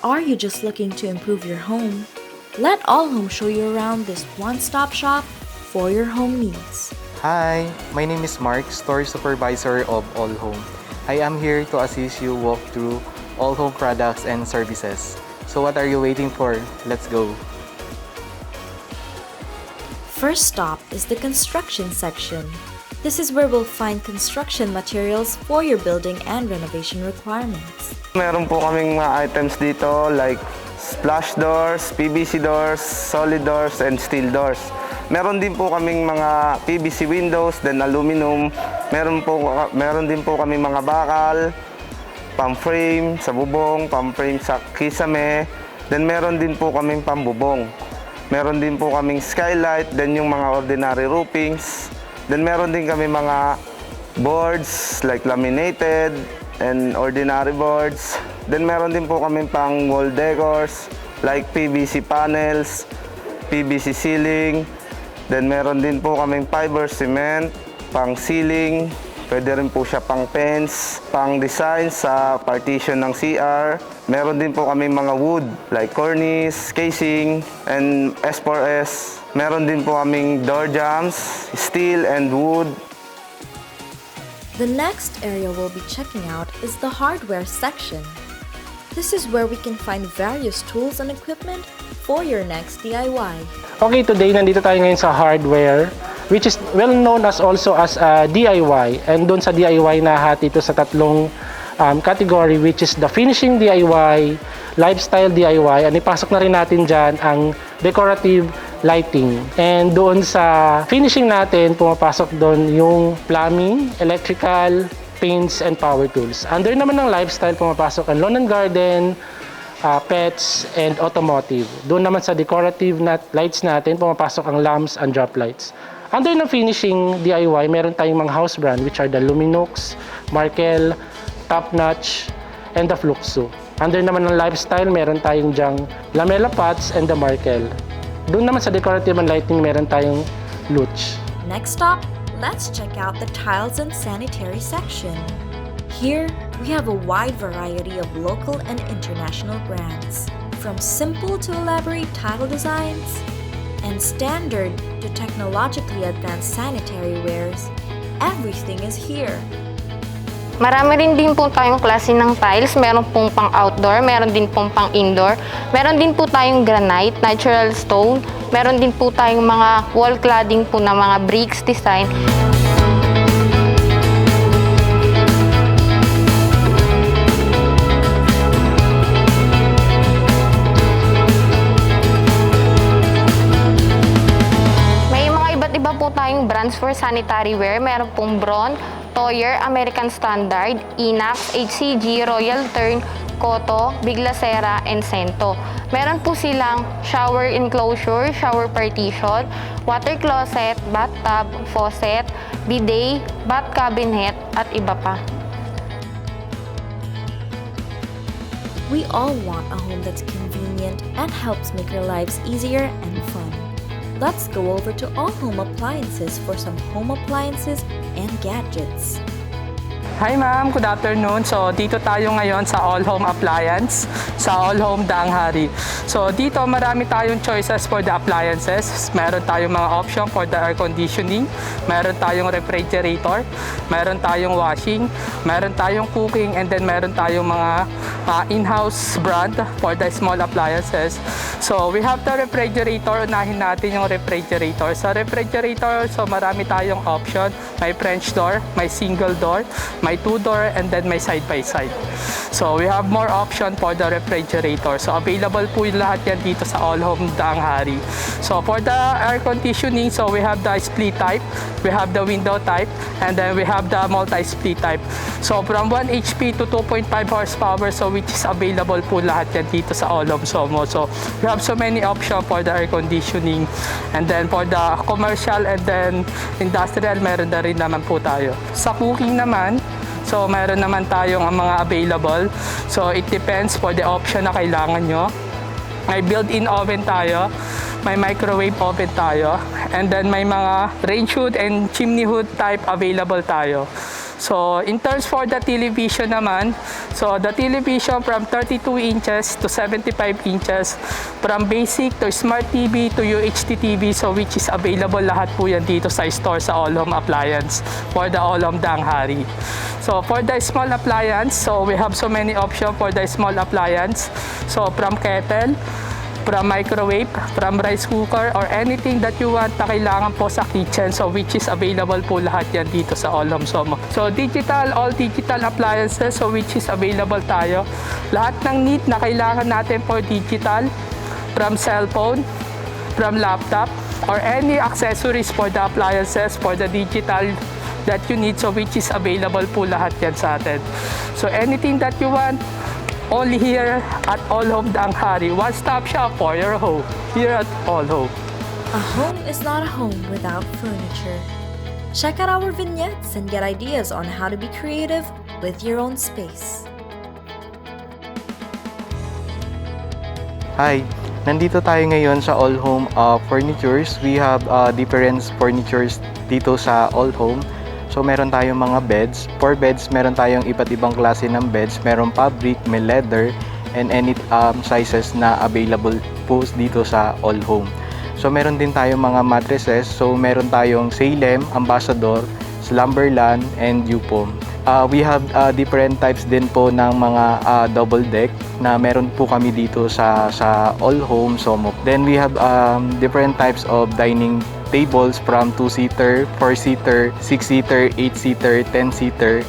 Or are you just looking to improve your home? Let AllHome show you around this one-stop shop for your home needs. Hi, my name is Mark, Store Supervisor of AllHome. I am here to assist you walk through AllHome products and services. So what are you waiting for? Let's go. First stop is the construction section. This is where we'll find construction materials for your building and renovation requirements. Meron po kaming mga items dito like splash doors, PVC doors, solid doors, and steel doors. Meron din po kaming mga PVC windows, then aluminum. Meron din po kaming mga bakal, pang-frame sa bubong, pang-frame sa kisame. Then meron din po kaming pambubong. Meron din po kaming skylight, then yung mga ordinary roofings. Then meron din kami mga boards like laminated and ordinary boards. Then meron din po kami pang wall decors like PVC panels, PVC ceiling. Then meron din po kaming fiber cement, pang ceiling. Pwede rin po siya pang fence, pang design sa partition ng CR. Meron din po kaming mga wood like cornice, casing, and S4S. Meron din po kaming door jambs, steel and wood. The next area we'll be checking out is the hardware section. This is where we can find various tools and equipment for your next DIY. Okay, today nandito tayo ngayon sa hardware, which is well known as also as DIY. And doon sa DIY nahati ito sa tatlong category, which is the finishing DIY, lifestyle DIY, and ipasok na rin natin dyan ang decorative lighting. And doon sa finishing natin, pumapasok doon yung plumbing, electrical, paints, and power tools. Under naman ng lifestyle, pumapasok ang lawn and garden, pets, and automotive. Doon naman sa decorative lights natin, pumapasok ang lamps and drop lights. Under ng finishing DIY, meron tayong mga house brand, which are the Luminox, Markel, Top Notch, and the Fluxo. Under naman ng lifestyle, meron tayong dyang Lamella Pots and the Markel. Doon naman sa decorative and lighting, meron tayong Luch. Next stop, let's check out the tiles and sanitary section. Here, we have a wide variety of local and international brands, from simple to elaborate tile designs, and standard to technologically advanced sanitary wares. Everything is here. Marami rin din po tayong klase ng tiles. Meron pong pang outdoor, meron din pong pang indoor. Meron din po tayong granite, natural stone. Meron din po tayong mga wall cladding po na mga bricks design. May mga iba't iba po tayong brands for sanitary ware. Meron pong Braun, Toyer, American Standard, Inax, HCG, Royal Turn, Koto, Biglacera, and Sento. Meron po silang shower enclosure, shower partition, water closet, bathtub, faucet, bidet, bath cabinet, at iba pa. We all want a home that's convenient and helps make our lives easier and fun. Let's go over to AllHome Appliances for some home appliances and gadgets. Hi ma'am, good afternoon. So dito tayo ngayon sa AllHome Appliance, sa AllHome Daanghari. So dito marami tayong choices for the appliances. Meron tayong mga option for the air conditioning, meron tayong refrigerator, meron tayong washing, meron tayong cooking, and then meron tayong mga in-house brand for the small appliances. So we have the refrigerator. Unahin natin yung refrigerator. Sa refrigerator, so marami tayong option. May French door, may single door, may two-door, and then may side-by-side. So we have more option for the refrigerator. So available po yung lahat yan dito sa AllHome Daanghari. So for the air conditioning, so we have the split type, we have the window type, and then we have the multi-split type. So from 1 HP to 2.5 horsepower, so which is available po lahat yan dito sa AllHome Somo. So we have so many option for the air conditioning, and then for the commercial and then industrial, meron na rin naman po tayo. Sa cooking naman, so meron naman tayong mga available. So it depends for the option na kailangan nyo. May built-in oven tayo, may microwave oven tayo, and then may mga range hood and chimney hood type available tayo. So in terms for the television naman, so the television from 32 inches to 75 inches, from basic to smart TV to UHD TV, so which is available lahat po yan dito sa store sa AllHome Appliance for the AllHome Daanghari. So for the small appliance, so we have so many options for the small appliance. So from kettle, from microwave, from rice cooker, or anything that you want na kailangan po sa kitchen. So which is available po lahat yan dito sa AllHome Somo. So digital, all digital appliances, so which is available tayo. Lahat ng need na kailangan natin for digital, from cellphone, from laptop, or any accessories for the appliances, for the digital that you need, so which is available po lahat yan sa atin. So anything that you want, only here at AllHome Daanghari, one-stop shop for your home, here at AllHome. A home is not a home without furniture. Check out our vignettes and get ideas on how to be creative with your own space. Hi! Nandito tayo ngayon sa AllHome Furnitures. We have different furnitures dito sa AllHome. So meron tayong mga beds. For beds, meron tayong iba't ibang klase ng beds. Meron fabric, may leather, and any sizes na available po dito sa AllHome. So meron din tayong mga mattresses. So meron tayong Salem, Ambassador, Slumberland, and Upom. We have different types din po ng mga double deck na meron po kami dito sa AllHome Somo. Then we have different types of dining tables from 2-seater, 4-seater, 6-seater, 8-seater, 10-seater,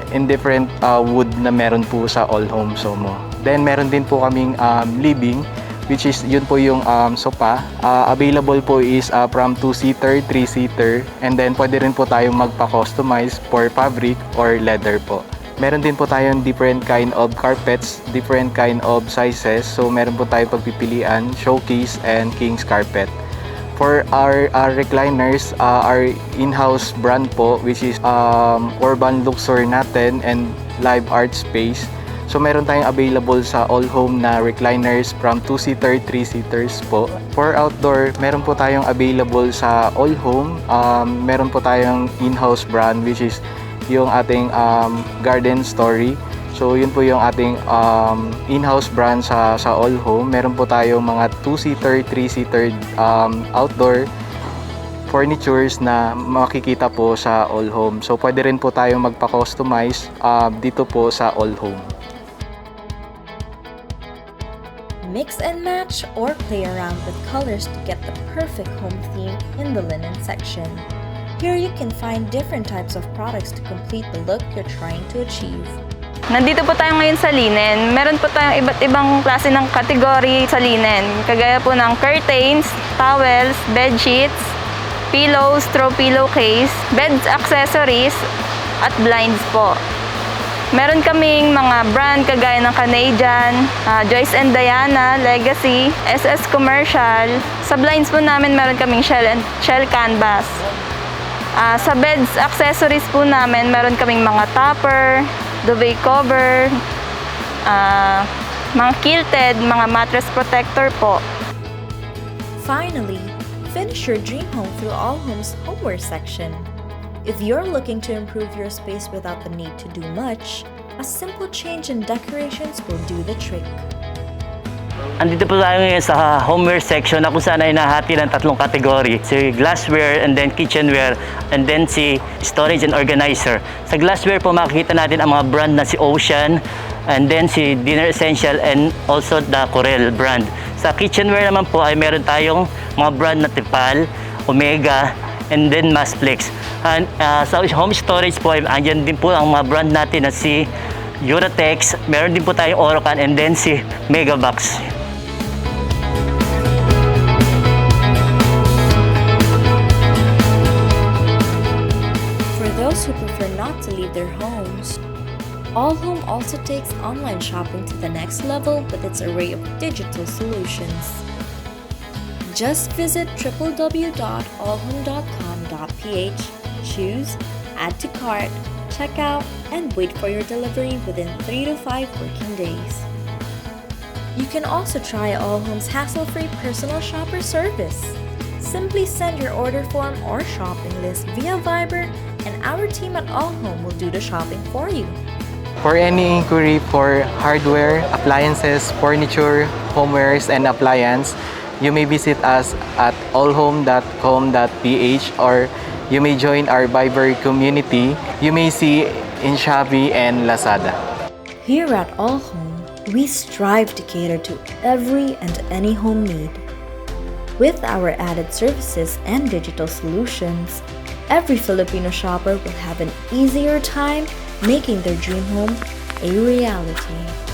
in different wood na meron po sa AllHome Somo. Then meron din po kaming living, which is yun po yung sofa. Available po is from 2-seater, 3-seater, and then pwede rin po tayong magpa-customize for fabric or leather po. Meron din po tayong different kind of carpets, different kind of sizes. So meron po tayong pagpipilian, showcase and king's carpet. For our recliners, our in-house brand po, which is Urban Luxury natin and Live Art Space. So meron tayong available sa AllHome na recliners from 2-seater, 3-seaters po. For outdoor, meron po tayong available sa AllHome. Meron po tayong in-house brand, which is yung ating Garden Story. So yun po yung ating in-house brand sa AllHome. Meron po tayong mga 2-seater, 3-seater outdoor furnitures na makikita po sa AllHome. So pwede rin po tayong magpa-customize dito po sa AllHome. Mix and match or play around with colors to get the perfect home theme in the linen section. Here you can find different types of products to complete the look you're trying to achieve. Nandito po tayo ngayon sa linen. Meron po tayong iba't ibang klase ng category sa linen. Kagaya po ng curtains, towels, bed sheets, pillows, throw pillowcase, bed accessories, at blinds po. Meron kaming mga brand kagaya ng Canadian, Joyce and Diana, Legacy, SS Commercial. Sa blinds po namin meron kaming shell canvas. Sa beds accessories po namin meron kaming mga topper, duvet cover, mga quilted, mga mattress protector po. Finally, finish your dream home through AllHome's Homeware section. If you're looking to improve your space without the need to do much, a simple change in decorations will do the trick. Andito po tayo ngayon sa homeware section na kung saan ay nahati ng tatlong category. Si glassware, and then kitchenware, and then si storage and organizer. Sa glassware po makikita natin ang mga brand na si Ocean, and then si Dinner Essential, and also the Corel brand. Sa kitchenware naman po ay meron tayong mga brand na Tipal, Omega, and then Masplex. And sa home storage po ay andyan din po ang mga brand natin na si Uratex, meron din po tayong Orocan, and then si Megabox. Those who prefer not to leave their homes, AllHome also takes online shopping to the next level with its array of digital solutions. Just visit www.allhome.com.ph, choose Add to Cart, check out, and wait for your delivery within 3 to 5 working days. You can also try AllHome's hassle-free personal shopper service. Simply send your order form or shopping list via Viber and our team at AllHome will do the shopping for you. For any inquiry for hardware, appliances, furniture, homewares, and appliance, you may visit us at allhome.com.ph or you may join our Viber community. You may see in Shopee and Lazada. Here at AllHome, we strive to cater to every and any home need. With our added services and digital solutions, every Filipino shopper will have an easier time making their dream home a reality.